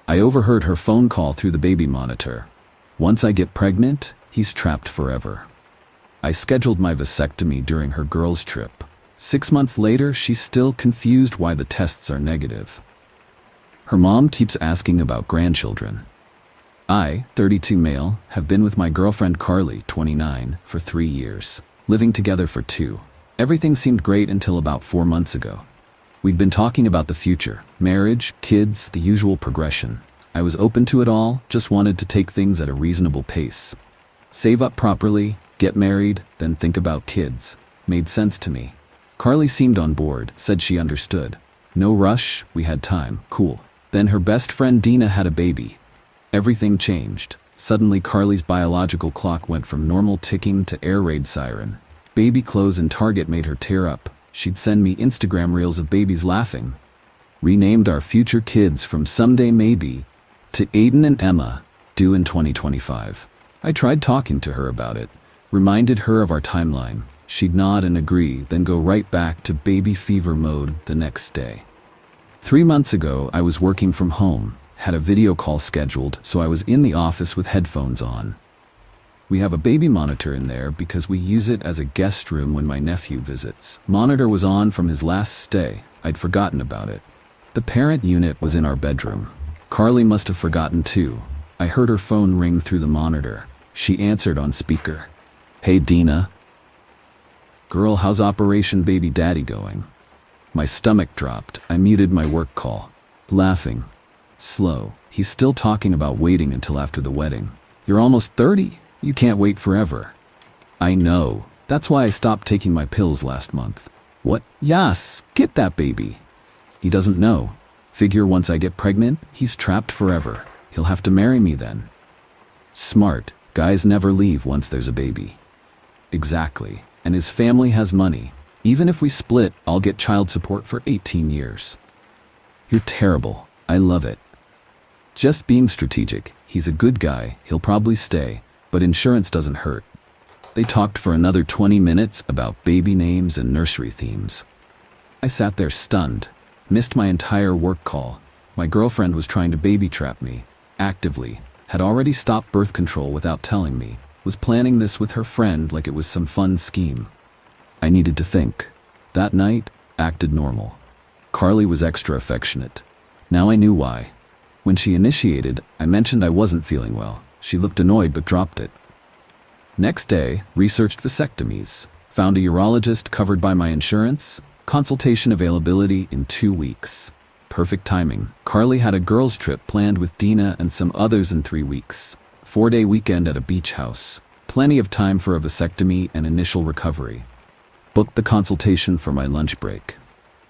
I overheard her phone call through the baby monitor. Once I get pregnant, he's trapped forever. I scheduled my vasectomy during her girls' trip. 6 months later, she's still confused why the tests are negative. Her mom keeps asking about grandchildren. I, 32 male, have been with my girlfriend Carly, 29, for 3 years, living together for 2. Everything seemed great until about 4 months ago. We'd been talking about the future, marriage, kids, the usual progression. I was open to it all, just wanted to take things at a reasonable pace. Save up properly, get married, then think about kids. Made sense to me. Carly seemed on board, said she understood. No rush, we had time, cool. Then her best friend Dina had a baby. Everything changed. Suddenly Carly's biological clock went from normal ticking to air raid siren. Baby clothes in Target made her tear up. She'd send me Instagram reels of babies laughing. Renamed our future kids from Someday Maybe to Aiden and Emma, due in 2025. I tried talking to her about it, reminded her of our timeline. She'd nod and agree, then go right back to baby fever mode the next day. 3 months ago, I was working from home, had a video call scheduled, so I was in the office with headphones on. We have a baby monitor in there because we use it as a guest room when my nephew visits. Monitor was on from his last stay. I'd forgotten about it. The parent unit was in our bedroom. Carly must have forgotten too. I heard her phone ring through the monitor. She answered on speaker. Hey Dina. Girl, how's Operation Baby Daddy going? My stomach dropped. I muted my work call. Laughing. Slow. He's still talking about waiting until after the wedding. You're almost 30. You can't wait forever. I know. That's why I stopped taking my pills last month. What? Yas, get that baby. He doesn't know. Figure once I get pregnant, he's trapped forever. He'll have to marry me then. Smart. Guys never leave once there's a baby. Exactly. And his family has money. Even if we split, I'll get child support for 18 years. You're terrible. I love it. Just being strategic. He's a good guy. He'll probably stay. But insurance doesn't hurt. They talked for another 20 minutes about baby names and nursery themes. I sat there stunned. Missed my entire work call. My girlfriend was trying to baby trap me. Actively. Had already stopped birth control without telling me. Was planning this with her friend like it was some fun scheme. I needed to think. That night, acted normal. Carly was extra affectionate. Now I knew why. When she initiated, I mentioned I wasn't feeling well. She looked annoyed but dropped it. Next day, researched vasectomies. Found a urologist covered by my insurance. Consultation availability in 2 weeks. Perfect timing. Carly had a girls' trip planned with Dina and some others in 3 weeks. 4-day weekend at a beach house. Plenty of time for a vasectomy and initial recovery. Booked the consultation for my lunch break.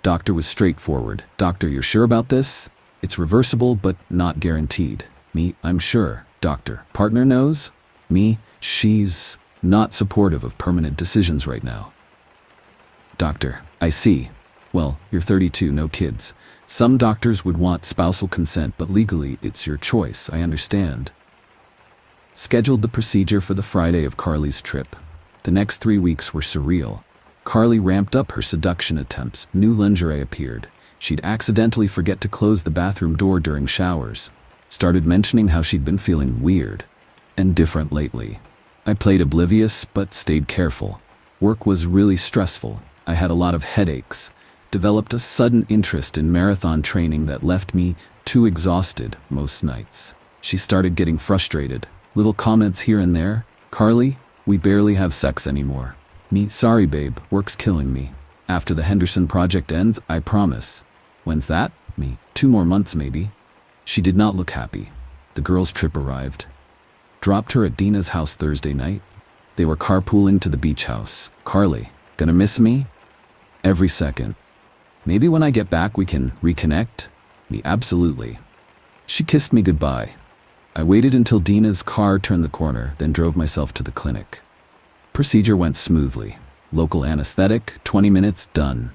Doctor was straightforward. Doctor, you're sure about this? It's reversible but not guaranteed. Me, I'm sure. Doctor, partner knows? Me, she's not supportive of permanent decisions right now. Doctor, I see. Well, you're 32, no kids. Some doctors would want spousal consent, but legally it's your choice, I understand. Scheduled the procedure for the Friday of Carly's trip. The next 3 weeks were surreal. Carly ramped up her seduction attempts. New lingerie appeared. She'd accidentally forget to close the bathroom door during showers. Started mentioning how she'd been feeling weird and different lately. I played oblivious but stayed careful. Work was really stressful. I had a lot of headaches. Developed a sudden interest in marathon training that left me too exhausted most nights. She started getting frustrated. Little comments here and there. Carly, we barely have sex anymore. Me, sorry babe, work's killing me. After the Henderson project ends, I promise. When's that? Me, 2 more months maybe. She did not look happy. The girls' trip arrived. Dropped her at Dina's house Thursday night. They were carpooling to the beach house. Carly, gonna miss me? Every second. Maybe when I get back we can reconnect? Me, absolutely. She kissed me goodbye. I waited until Dina's car turned the corner, then drove myself to the clinic. Procedure went smoothly. Local anesthetic, 20 minutes, done.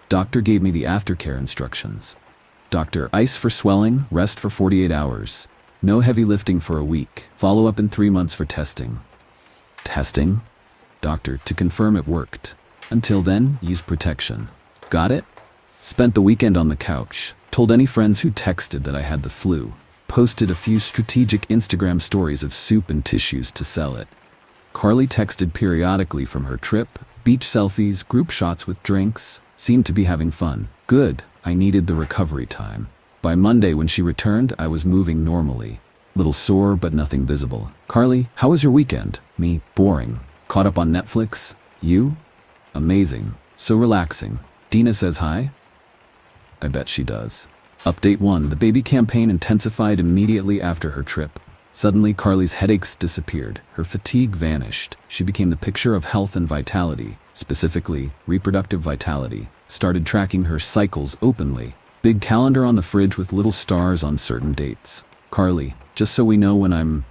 Doctor gave me the aftercare instructions. Doctor, ice for swelling, rest for 48 hours. No heavy lifting for a week. Follow up in 3 months for testing. Testing? Doctor, to confirm it worked. Until then, use protection. Got it? Spent the weekend on the couch. Told any friends who texted that I had the flu. Posted a few strategic Instagram stories of soup and tissues to sell it. Carly texted periodically from her trip, beach selfies, group shots with drinks, seemed to be having fun. Good, I needed the recovery time. By Monday when she returned, I was moving normally. Little sore, but nothing visible. Carly, how was your weekend? Me, boring. Caught up on Netflix? You? Amazing. So relaxing. Dina says hi? I bet she does. Update 1. The baby campaign intensified immediately after her trip. Suddenly, Carly's headaches disappeared. Her fatigue vanished. She became the picture of health and vitality, specifically reproductive vitality. Started tracking her cycles openly. Big calendar on the fridge with little stars on certain dates. Carly, just so we know when I'm,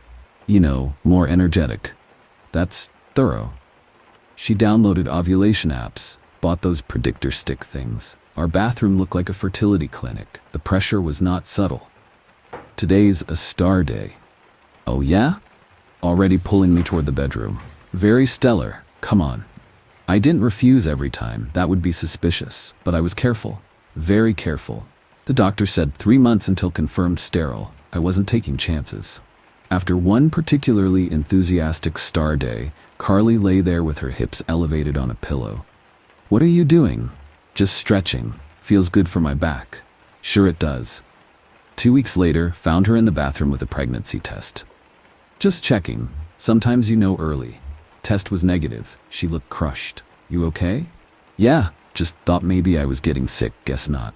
more energetic. That's thorough. She downloaded ovulation apps, bought those predictor stick things. Our bathroom looked like a fertility clinic. The pressure was not subtle. Today's a star day. Oh yeah? Already pulling me toward the bedroom. Very stellar. Come on. I didn't refuse every time. That would be suspicious. But I was careful. Very careful. The doctor said 3 months until confirmed sterile. I wasn't taking chances. After one particularly enthusiastic star day, Carly lay there with her hips elevated on a pillow. What are you doing? Just stretching. Feels good for my back. Sure it does. 2 weeks later, found her in the bathroom with a pregnancy test. Just checking. Sometimes you know early. Test was negative. She looked crushed. You okay? Yeah, just thought maybe I was getting sick. Guess not.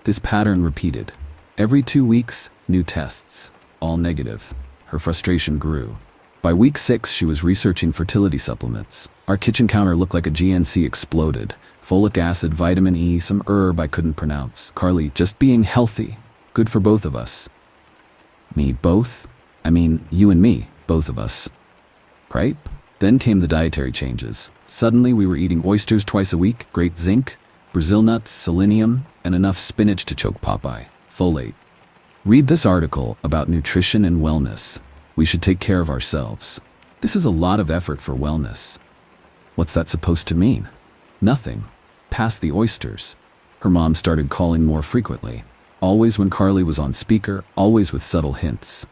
This pattern repeated. Every 2 weeks, new tests. All negative. Her frustration grew. By week 6, she was researching fertility supplements. Our kitchen counter looked like a GNC exploded. Folic acid, vitamin E, some herb I couldn't pronounce. Carly, just being healthy. Good for both of us. Me, both? I mean, you and me, both of us. Right? Then came the dietary changes. Suddenly we were eating oysters twice a week, great zinc, Brazil nuts, selenium, and enough spinach to choke Popeye. Folate. Read this article about nutrition and wellness. We should take care of ourselves. This is a lot of effort for wellness. What's that supposed to mean? Nothing. Past the oysters. Her mom started calling more frequently. Always when Carly was on speaker, always with subtle hints.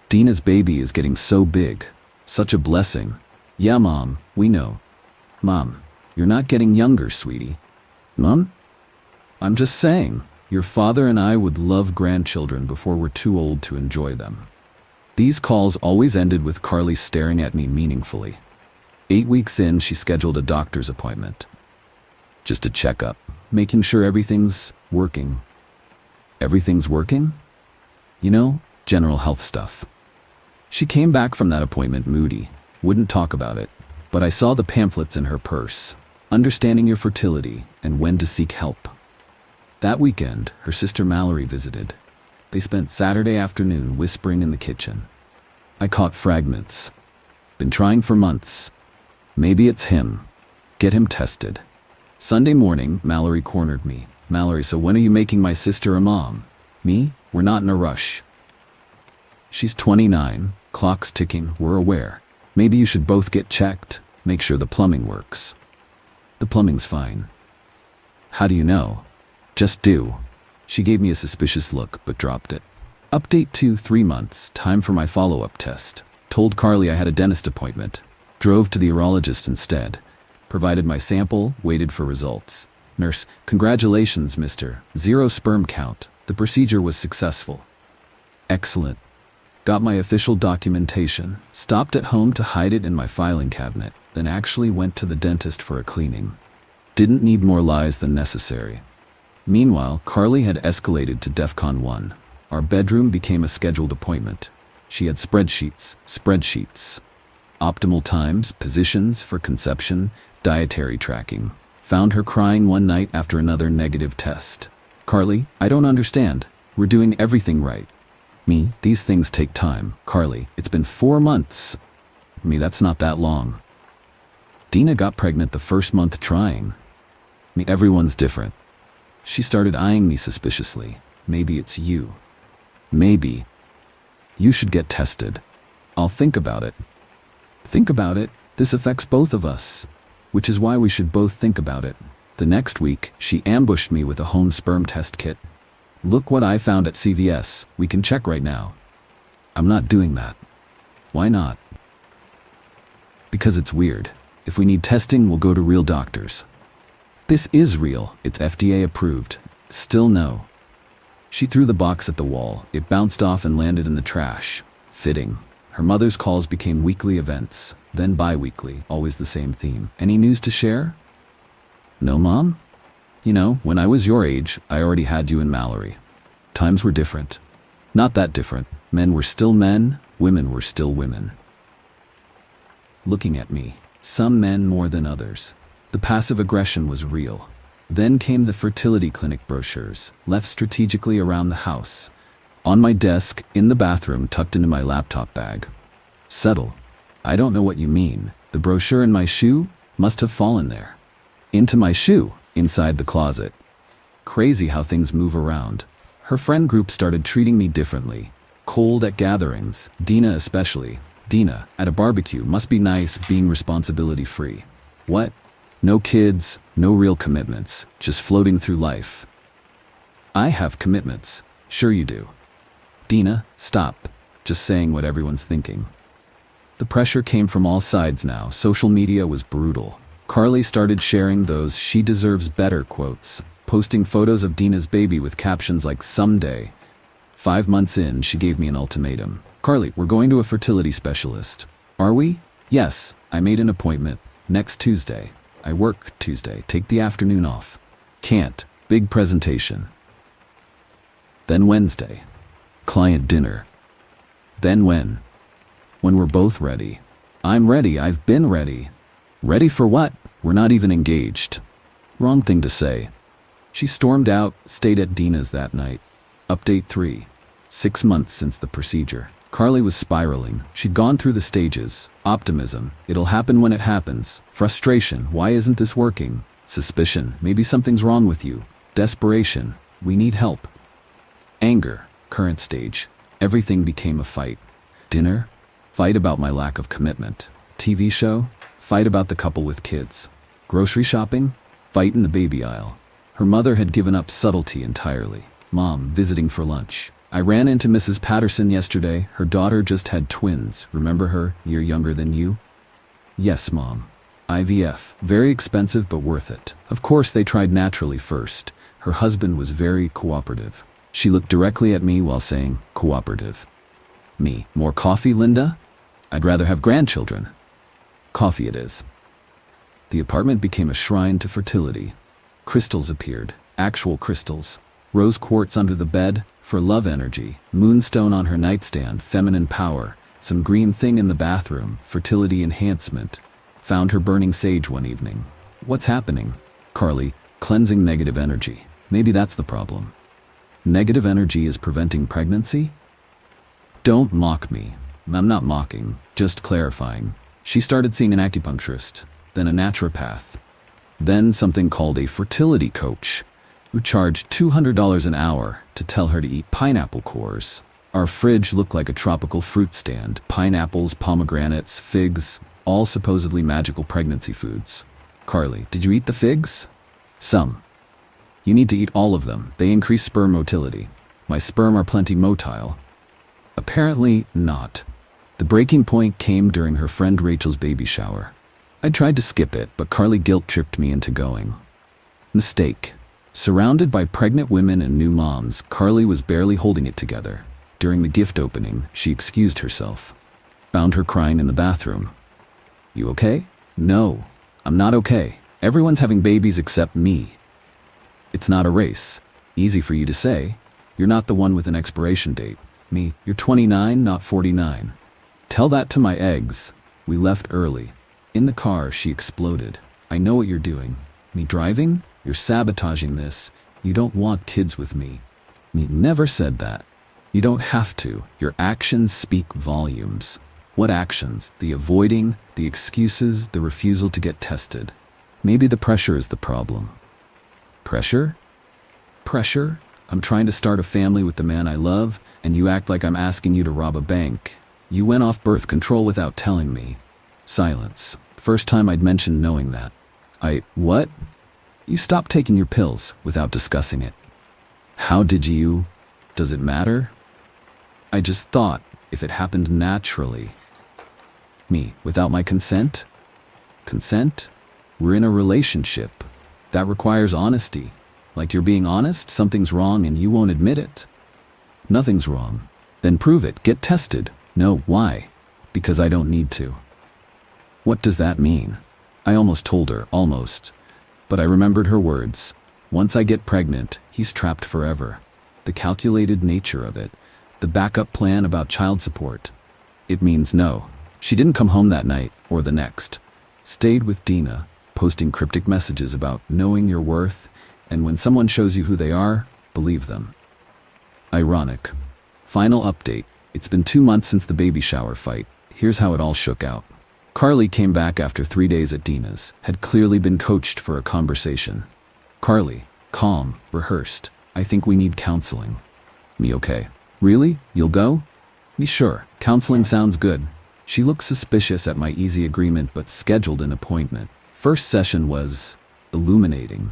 Dina's baby is getting so big. Such a blessing. Yeah, Mom, we know. Mom, you're not getting younger, sweetie. Mom? I'm just saying, your father and I would love grandchildren before we're too old to enjoy them. These calls always ended with Carly staring at me meaningfully. 8 weeks in, she scheduled a doctor's appointment. Just a checkup, making sure everything's working. Everything's working? General health stuff. She came back from that appointment moody, wouldn't talk about it, but I saw the pamphlets in her purse, understanding your fertility and when to seek help. That weekend, her sister Mallory visited. They spent Saturday afternoon whispering in the kitchen. I caught fragments. Been trying for months. Maybe it's him. Get him tested. Sunday morning, Mallory cornered me. Mallory, so when are you making my sister a mom? Me? We're not in a rush. She's 29, clock's ticking, we're aware. Maybe you should both get checked, make sure the plumbing works. The plumbing's fine. How do you know? Just do. She gave me a suspicious look, but dropped it. Update 2, 3 months, time for my follow-up test. Told Carly I had a dentist appointment. Drove to the urologist instead. Provided my sample, waited for results. Nurse, congratulations, mister. 0 sperm count. The procedure was successful. Excellent. Got my official documentation. Stopped at home to hide it in my filing cabinet. Then actually went to the dentist for a cleaning. Didn't need more lies than necessary. Meanwhile, Carly had escalated to DEFCON 1. Our bedroom became a scheduled appointment. She had spreadsheets. Optimal times, positions for conception, dietary tracking. Found her crying one night after another negative test. Carly, I don't understand. We're doing everything right. Me, these things take time. Carly, it's been 4 months. Me, that's not that long. Dina got pregnant the first month trying. Me, everyone's different. She started eyeing me suspiciously. Maybe it's you. Maybe. You should get tested. I'll think about it. Think about it? This affects both of us. Which is why we should both think about it. The next week, she ambushed me with a home sperm test kit. Look what I found at CVS. We can check right now. I'm not doing that. Why not? Because it's weird. If we need testing, we'll go to real doctors. This is real. It's FDA approved. Still no. She threw the box at the wall. It bounced off and landed in the trash. Fitting. Her mother's calls became weekly events, then bi-weekly, always the same theme. Any news to share? No, Mom? You know, when I was your age, I already had you and Mallory. Times were different. Not that different. Men were still men, women were still women. Looking at me, some men more than others. The passive aggression was real. Then came the fertility clinic brochures, left strategically around the house. On my desk, in the bathroom, tucked into my laptop bag. Settle. I don't know what you mean. The brochure in my shoe must have fallen there. Into my shoe, inside the closet. Crazy how things move around. Her friend group started treating me differently. Cold at gatherings, Dina especially. Dina, at a barbecue, must be nice, being responsibility-free. What? No kids, no real commitments, just floating through life. I have commitments. Sure you do. Dina, stop. Just saying what everyone's thinking. The pressure came from all sides now. Social media was brutal. Carly started sharing those "she deserves better" quotes, posting photos of Dina's baby with captions like "someday." 5 months in, she gave me an ultimatum. Carly, we're going to a fertility specialist. Are we? Yes, I made an appointment. Next Tuesday. I work Tuesday. Take the afternoon off. Can't. Big presentation. Then Wednesday. Client dinner. Then when? When we're both ready. I'm ready. I've been ready. Ready for what? We're not even engaged. Wrong thing to say. She stormed out, stayed at Dina's that night. Update 3. 6 months since the procedure. Carly was spiraling. She'd gone through the stages. Optimism. It'll happen when it happens. Frustration. Why isn't this working? Suspicion. Maybe something's wrong with you. Desperation. We need help. Anger. Current stage. Everything became a fight. Dinner. Fight about my lack of commitment. TV show. Fight about the couple with kids. Grocery shopping. Fight in the baby aisle. Her mother had given up subtlety entirely. Mom visiting for lunch. I ran into Mrs. Patterson yesterday. Her daughter just had twins. Remember her? Year younger than you? Yes, Mom. IVF. Very expensive, but worth it. Of course, they tried naturally first. Her husband was very cooperative. She looked directly at me while saying, cooperative. Me. More coffee, Linda? I'd rather have grandchildren. Coffee it is. The apartment became a shrine to fertility. Crystals appeared. Actual crystals. Rose quartz under the bed, for love energy. Moonstone on her nightstand, feminine power. Some green thing in the bathroom, fertility enhancement. Found her burning sage one evening. What's happening? Carly, cleansing negative energy. Maybe that's the problem. Negative energy is preventing pregnancy? Don't mock me. I'm not mocking, just clarifying. She started seeing an acupuncturist, then a naturopath, then something called a fertility coach, who charged $200 an hour to tell her to eat pineapple cores. Our fridge looked like a tropical fruit stand. Pineapples, pomegranates, figs, all supposedly magical pregnancy foods. Carly, did you eat the figs? Some. You need to eat all of them. They increase sperm motility. My sperm are plenty motile. Apparently not. The breaking point came during her friend Rachel's baby shower. I tried to skip it, but Carly guilt-tripped me into going. Mistake. Surrounded by pregnant women and new moms, Carly was barely holding it together. During the gift opening, she excused herself. Found her crying in the bathroom. You okay? No, I'm not okay. Everyone's having babies except me. It's not a race. Easy for you to say. You're not the one with an expiration date. Me, you're 29, not 49. Tell that to my eggs. We left early. In the car, she exploded. I know what you're doing. Me driving? You're sabotaging this. You don't want kids with me. Me never said that. You don't have to. Your actions speak volumes. What actions? The avoiding, the excuses, the refusal to get tested. Maybe the pressure is the problem. Pressure? Pressure? I'm trying to start a family with the man I love, and you act like I'm asking you to rob a bank. You went off birth control without telling me. Silence. First time I'd mentioned knowing that. What? You stopped taking your pills without discussing it. How did you? Does it matter? I just thought if it happened naturally. Me, without my consent? Consent? We're in a relationship. That requires honesty. Like you're being honest, something's wrong and you won't admit it. Nothing's wrong. Then prove it, get tested. No, why? Because I don't need to. What does that mean? I almost told her, almost. But I remembered her words. Once I get pregnant, he's trapped forever. The calculated nature of it. The backup plan about child support. It means no. She didn't come home that night, or the next. Stayed with Dina, posting cryptic messages about knowing your worth, and when someone shows you who they are, believe them. Ironic. Final update. It's been 2 months since the baby shower fight. Here's how it all shook out. Carly came back after 3 days at Dina's, had clearly been coached for a conversation. Carly, calm, rehearsed. I think we need counseling. Me, okay. Really? You'll go? Me, sure. Counseling sounds good. She looked suspicious at my easy agreement but scheduled an appointment. First session was illuminating.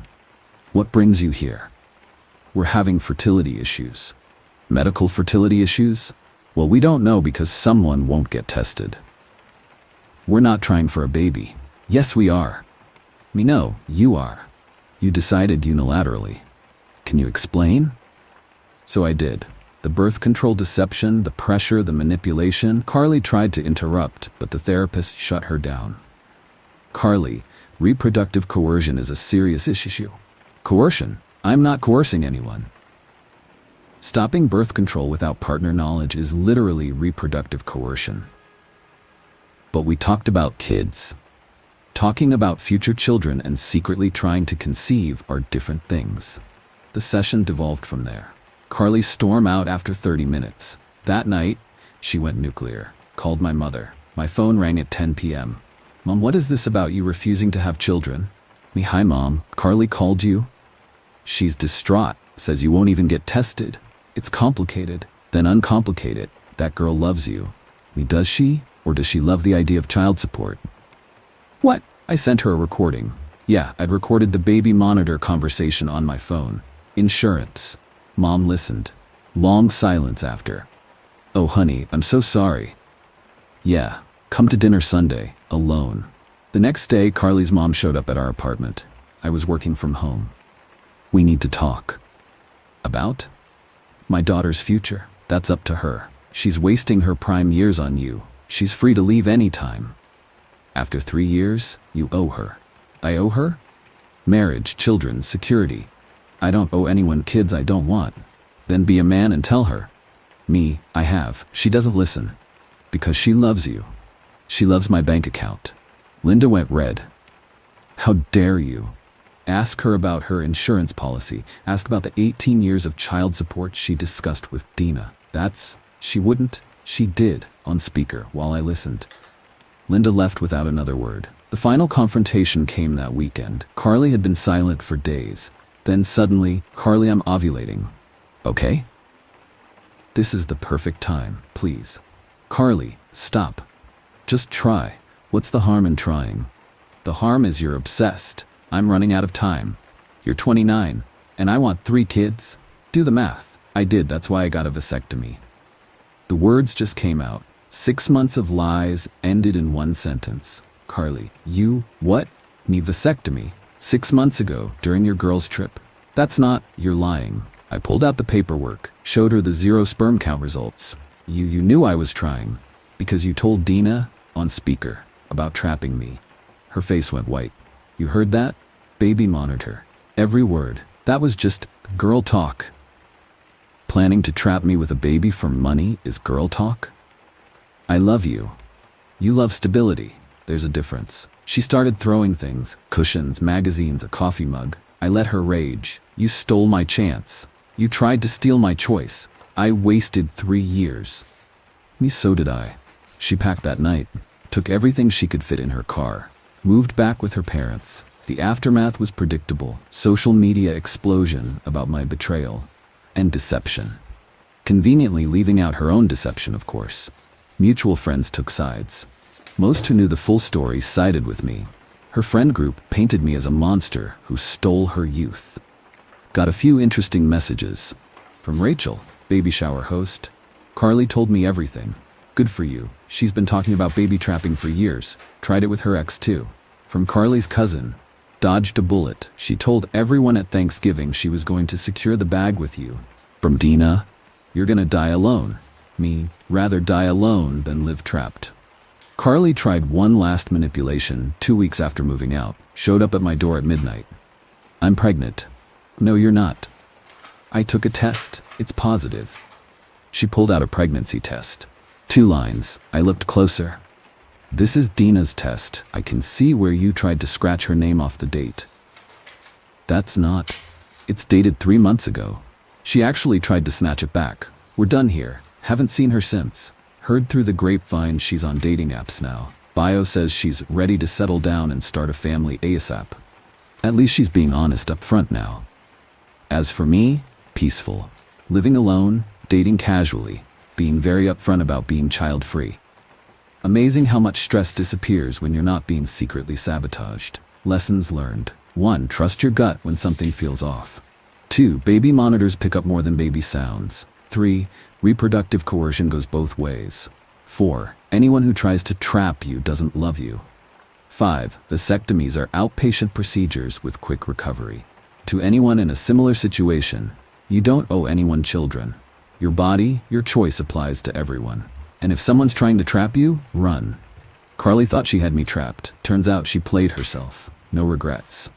What brings you here? We're having fertility issues. Medical fertility issues? Well, we don't know because someone won't get tested. We're not trying for a baby. Yes, we are. Me, no, you are. You decided unilaterally. Can you explain? So I did. The birth control deception, the pressure, the manipulation. Carly tried to interrupt, but the therapist shut her down. Carly, reproductive coercion is a serious issue. Coercion? I'm not coercing anyone. Stopping birth control without partner knowledge is literally reproductive coercion. But we talked about kids. Talking about future children and secretly trying to conceive are different things. The session devolved from there. Carly stormed out after 30 minutes. That night, she went nuclear. Called my mother. My phone rang at 10 p.m. Mom, what is this about you refusing to have children? Me, hi Mom, Carly called you? She's distraught, says you won't even get tested. It's complicated, then uncomplicate it. That girl loves you. Me, does she? Or does she love the idea of child support? What? I sent her a recording. Yeah, I'd recorded the baby monitor conversation on my phone. Insurance. Mom listened. Long silence after. Oh honey, I'm so sorry. Yeah, come to dinner Sunday, alone. The next day, Carly's mom showed up at our apartment. I was working from home. We need to talk. About? My daughter's future. That's up to her. She's wasting her prime years on you. She's free to leave anytime. After 3 years, you owe her. I owe her? Marriage, children, security. I don't owe anyone kids I don't want. Then be a man and tell her. Me, I have. She doesn't listen. Because she loves you. She loves my bank account. Linda went red. How dare you? Ask her about her insurance policy. Ask about the 18 years of child support she discussed with Dina. She wouldn't. She did, on speaker, while I listened. Linda left without another word. The final confrontation came that weekend. Carly had been silent for days. Then suddenly, Carly, I'm ovulating. Okay? This is the perfect time, please. Carly, stop. Just try. What's the harm in trying? The harm is you're obsessed. I'm running out of time. You're 29, and I want 3 kids. Do the math. I did, that's why I got a vasectomy. The words just came out. 6 months of lies ended in one sentence. Carly, you, what? Me, vasectomy. 6 months ago, during your girls' trip. That's not, you're lying. I pulled out the paperwork, showed her the 0 sperm count results. You knew I was trying. Because you told Dina, on speaker, about trapping me. Her face went white. You heard that? Baby monitor. Every word. That was just girl talk. Planning to trap me with a baby for money is girl talk? I love you. You love stability. There's a difference. She started throwing things, cushions, magazines, a coffee mug. I let her rage. You stole my chance. You tried to steal my choice. I wasted 3 years. Me, so did I. She packed that night, took everything she could fit in her car, moved back with her parents. The aftermath was predictable. Social media explosion about my betrayal and deception. Conveniently leaving out her own deception, of course. Mutual friends took sides. Most who knew the full story sided with me. Her friend group painted me as a monster who stole her youth. Got a few interesting messages. From Rachel, baby shower host. Carly told me everything. Good for you. She's been talking about baby trapping for years. Tried it with her ex too. From Carly's cousin. Dodged a bullet. She told everyone at Thanksgiving she was going to secure the bag with you. From Dina. You're gonna die alone. Me, rather die alone than live trapped. Carly tried one last manipulation 2 weeks after moving out. Showed up at my door at midnight. I'm pregnant. No, you're not. I took a test. It's positive. She pulled out a pregnancy test. 2 lines. I looked closer. This is Dina's test. I can see where you tried to scratch her name off the date. That's not. It's dated 3 months ago. She actually tried to snatch it back. We're done here. Haven't seen her since. Heard through the grapevine she's on dating apps now. Bio says she's ready to settle down and start a family ASAP. At least she's being honest up front now. As for me, peaceful. Living alone, dating casually, being very upfront about being child-free. Amazing how much stress disappears when you're not being secretly sabotaged. Lessons learned. 1. Trust your gut when something feels off. 2. Baby monitors pick up more than baby sounds. 3. Reproductive coercion goes both ways. 4. Anyone who tries to trap you doesn't love you. 5. Vasectomies are outpatient procedures with quick recovery. To anyone in a similar situation, you don't owe anyone children. Your body, your choice applies to everyone. And if someone's trying to trap you, run. Carly thought she had me trapped. Turns out she played herself. No regrets.